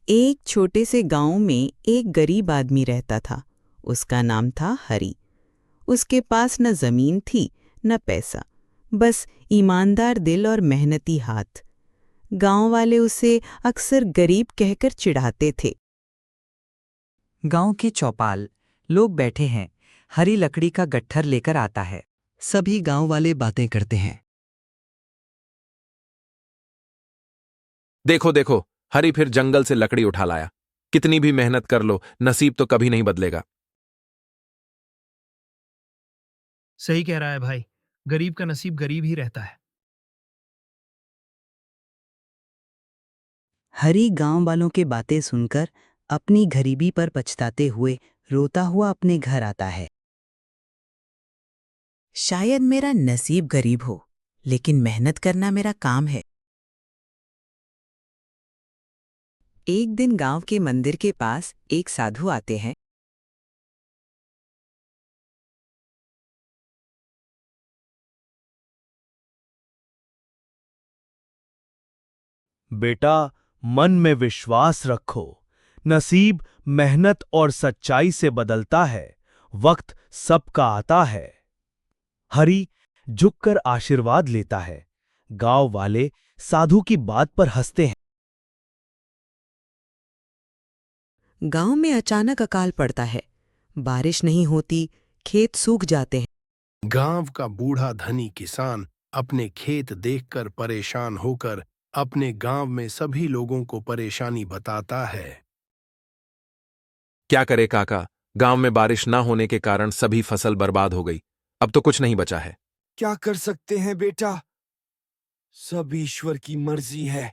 एक छोटे से गांव में एक गरीब आदमी रहता था। उसका नाम था हरी। उसके पास न जमीन थी न पैसा, बस ईमानदार दिल और मेहनती हाथ। गांव वाले उसे अक्सर गरीब कहकर चिढ़ाते थे। गांव की चौपाल, लोग बैठे हैं। हरी लकड़ी का गट्ठर लेकर आता है। सभी गांव वाले बातें करते हैं। देखो देखो, हरी फिर जंगल से लकड़ी उठा लाया। कितनी भी मेहनत कर लो, नसीब तो कभी नहीं बदलेगा। सही कह रहा है भाई। गरीब का नसीब गरीब ही रहता है। हरी गांव वालों के बातें सुनकर अपनी गरीबी पर पछताते हुए रोता हुआ अपने घर आता है। शायद मेरा नसीब गरीब हो, लेकिन मेहनत करना मेरा काम है। एक दिन गांव के मंदिर के पास एक साधु आते हैं। बेटा, मन में विश्वास रखो। नसीब मेहनत और सच्चाई से बदलता है। वक्त सबका आता है। हरी झुककर आशीर्वाद लेता है। गांव वाले साधु की बात पर हंसते हैं। गांव में अचानक अकाल पड़ता है। बारिश नहीं होती, खेत सूख जाते हैं। गांव का बूढ़ा धनी किसान अपने खेत देखकर परेशान होकर अपने गांव में सभी लोगों को परेशानी बताता है। क्या करे काका, गांव में बारिश ना होने के कारण सभी फसल बर्बाद हो गई। अब तो कुछ नहीं बचा है। क्या कर सकते हैं बेटा, सब ईश्वर की मर्जी है।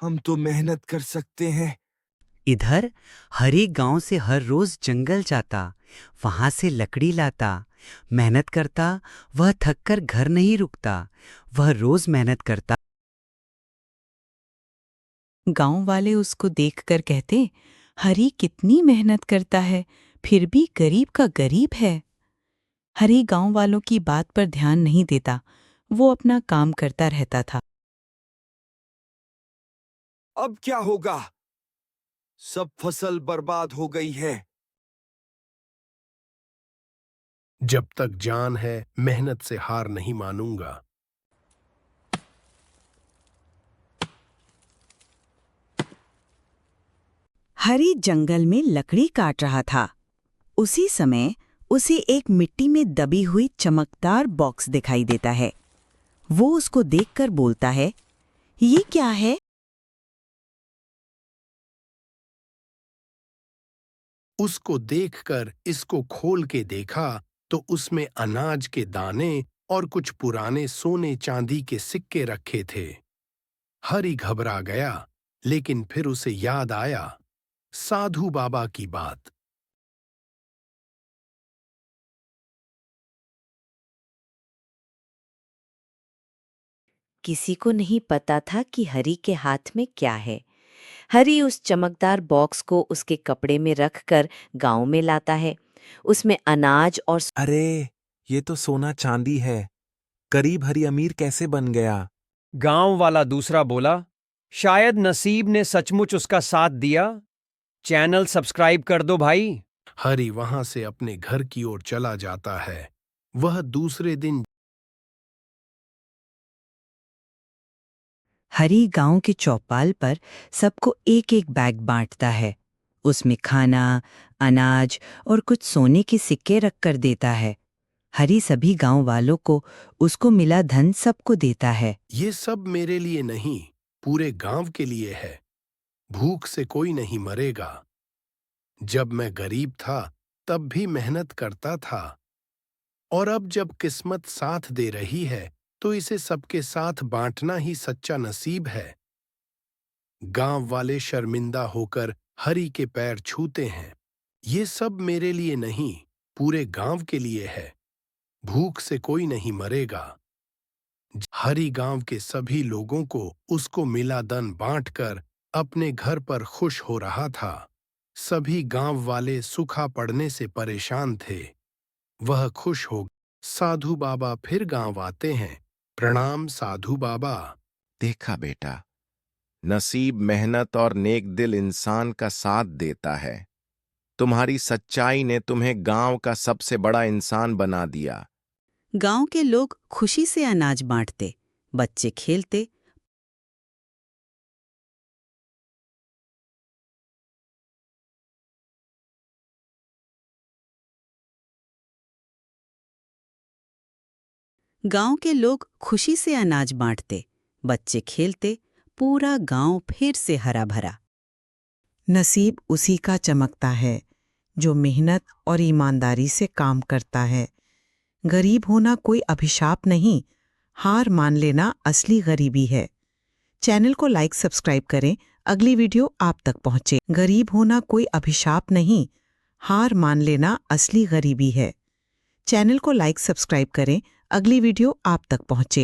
हम तो मेहनत कर सकते हैं। इधर हरी गांव से हर रोज जंगल जाता, वहां से लकड़ी लाता, मेहनत करता। वह थककर घर नहीं रुकता, वह रोज मेहनत करता। गांव वाले उसको देखकर कहते, हरी कितनी मेहनत करता है, फिर भी गरीब का गरीब है। हरी गांव वालों की बात पर ध्यान नहीं देता, वो अपना काम करता रहता था। अब क्या होगा? सब फसल बर्बाद हो गई है। जब तक जान है, मेहनत से हार नहीं मानूंगा। हरी जंगल में लकड़ी काट रहा था। उसी समय उसे एक मिट्टी में दबी हुई चमकदार बॉक्स दिखाई देता है। वो उसको देखकर बोलता है, ये क्या है? उसको देखकर इसको खोल के देखा तो उसमें अनाज के दाने और कुछ पुराने सोने चांदी के सिक्के रखे थे। हरी घबरा गया, लेकिन फिर उसे याद आया साधु बाबा की बात। किसी को नहीं पता था कि हरी के हाथ में क्या है। हरी उस चमकदार बॉक्स को उसके कपड़े में रखकर गांव में लाता है। उसमें अनाज और अरे, ये तो सोना चांदी है। गरीब हरी अमीर कैसे बन गया? गांव वाला दूसरा बोला, शायद नसीब ने सचमुच उसका साथ दिया। चैनल सब्सक्राइब कर दो भाई। हरी वहां से अपने घर की ओर चला जाता है। वह दूसरे दिन हरी गांव की चौपाल पर सबको एक एक बैग बांटता है। उसमें खाना, अनाज और कुछ सोने के सिक्के रखकर देता है। हरी सभी गांव वालों को उसको मिला धन सबको देता है। ये सब मेरे लिए नहीं, पूरे गांव के लिए है। भूख से कोई नहीं मरेगा। जब मैं गरीब था तब भी मेहनत करता था, और अब जब किस्मत साथ दे रही है तो इसे सबके साथ बांटना ही सच्चा नसीब है। गांव वाले शर्मिंदा होकर हरी के पैर छूते हैं। ये सब मेरे लिए नहीं, पूरे गांव के लिए है। भूख से कोई नहीं मरेगा। हरी गांव के सभी लोगों को उसको मिला धन बांटकर अपने घर पर खुश हो रहा था। सभी गांव वाले सूखा पड़ने से परेशान थे। वह खुश हो। साधु बाबा फिर गांव आते हैं। प्रणाम साधु बाबा। देखा बेटा, नसीब मेहनत और नेक दिल इंसान का साथ देता है। तुम्हारी सच्चाई ने तुम्हें गांव का सबसे बड़ा इंसान बना दिया। गांव के लोग खुशी से अनाज बांटते, बच्चे खेलते। गांव के लोग खुशी से अनाज बांटते, बच्चे खेलते, पूरा गांव फिर से हरा भरा। नसीब उसी का चमकता है जो मेहनत और ईमानदारी से काम करता है। गरीब होना कोई अभिशाप नहीं, हार मान लेना असली गरीबी है। चैनल को लाइक सब्सक्राइब करें, अगली वीडियो आप तक पहुंचे। गरीब होना कोई अभिशाप नहीं, हार मान लेना असली गरीबी है। चैनल को लाइक सब्सक्राइब करें, अगली वीडियो आप तक पहुंचे।